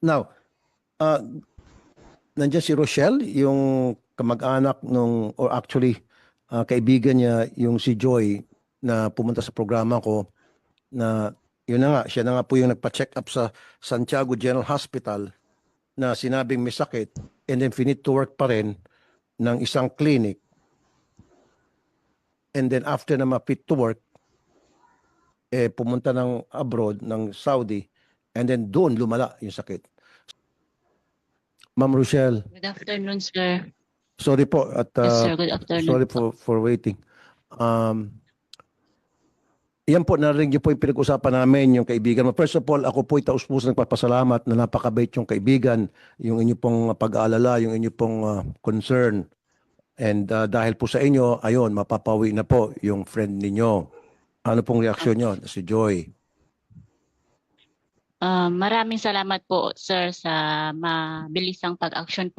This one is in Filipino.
Now, uh, nandiyan si Rochelle, yung kamag-anak nung, or actually, kaibigan niya, yung si Joy, na pumunta sa programa ko, na yun na nga, siya na nga po yung nagpa-check up sa Santiago General Hospital na sinabing may sakit and then finit to work pa rin ng isang clinic and then after na ma-fit to work, pumunta ng abroad, ng Saudi, and then doon lumala yung sakit. Ma'am Rochelle, Good afternoon, sir. sorry po at Yes, sir. Good afternoon sorry po. for waiting. Yan po, narinig niyo po yung pinag-usapan namin, yung kaibigan mo. First of all, ako po taus-pusong nagpapasalamat na napakabait yung kaibigan, yung inyo pong pag-aalala, yung inyo pong concern. And dahil po sa inyo, ayun, mapapawi na po yung friend ninyo. Ano pong reaksyon nyo, si Joy? Maraming salamat po, sir, sa mabilisang pag-action po